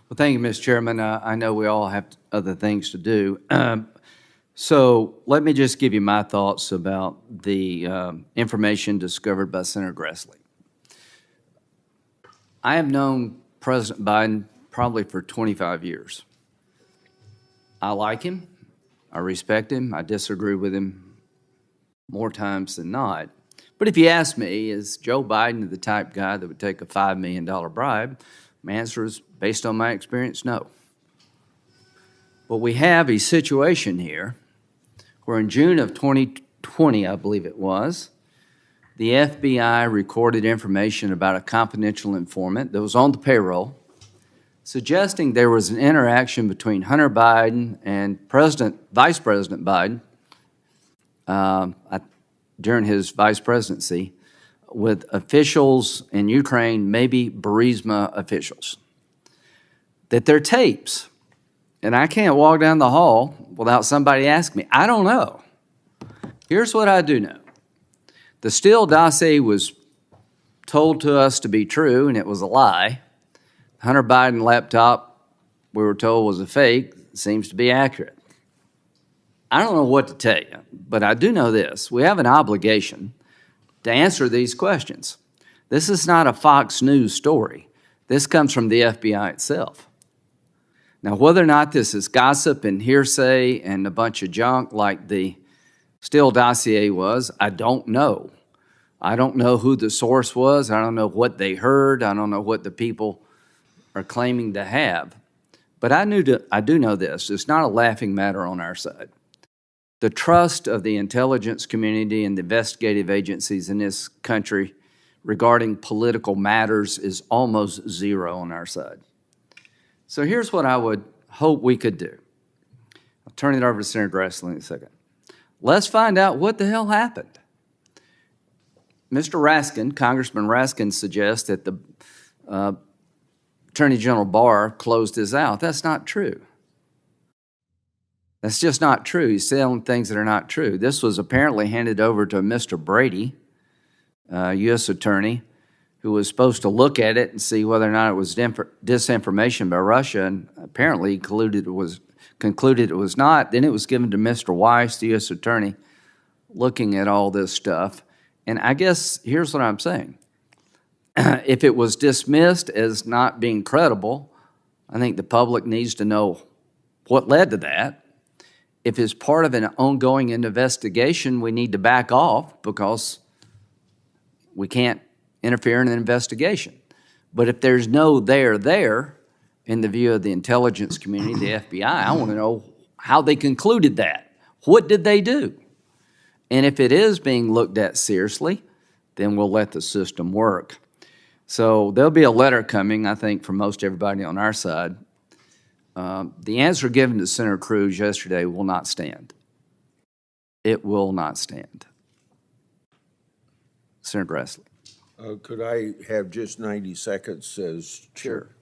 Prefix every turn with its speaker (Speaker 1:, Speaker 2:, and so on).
Speaker 1: Well, thank you, Mr. Chairman. I know we all have other things to do. So let me just give you my thoughts about the information discovered by Senator Grassley. I have known President Biden probably for 25 years. I like him. I respect him. I disagree with him more times than not. But if you ask me, is Joe Biden the type of guy that would take a $5 million bribe? My answer is, based on my experience, no. But we have a situation here where in June of 2020, I believe it was, the FBI recorded information about a confidential informant that was on the payroll, suggesting there was an interaction between Hunter Biden and Vice President Biden during his vice presidency with officials in Ukraine, maybe Burisma officials, that they're tapes. And I can't walk down the hall without somebody asking me. I don't know. Here's what I do know. The Steele dossier was told to us to be true, and it was a lie. Hunter Biden laptop, we were told, was a fake. It seems to be accurate. I don't know what to tell you, but I do know this. We have an obligation to answer these questions. This is not a Fox News story. This comes from the FBI itself. Now, whether or not this is gossip and hearsay and a bunch of junk like the Steele dossier was, I don't know. I don't know who the source was. I don't know what they heard. I don't know what the people are claiming to have. But I do know this. It's not a laughing matter on our side. The trust of the intelligence community and the investigative agencies in this country regarding political matters is almost zero on our side. So here's what I would hope we could do. I'll turn it over to Senator Grassley in a second. Let's find out what the hell happened. Mr. Raskin, Congressman Raskin, suggests that the Attorney General Barr closed this out. That's not true. That's just not true. He's selling things that are not true. This was apparently handed over to Mr. Brady, U.S. Attorney, who was supposed to look at it and see whether or not it was disinformation by Russia, and apparently concluded it was not. Then it was given to Mr. Weiss, the U.S. Attorney, looking at all this stuff. And I guess here's what I'm saying. If it was dismissed as not being credible, I think the public needs to know what led to that. If it's part of an ongoing investigation, we need to back off because we can't interfere in an investigation. But if there's no there in the view of the intelligence community, the FBI, I want to know how they concluded that. What did they do? And if it is being looked at seriously, then we'll let the system work. So there'll be a letter coming, I think, from most everybody on our side. The answer given to Senator Cruz yesterday will not stand. It will not stand. Senator Grassley.
Speaker 2: Could I have just 90 seconds as chair?
Speaker 1: Sure.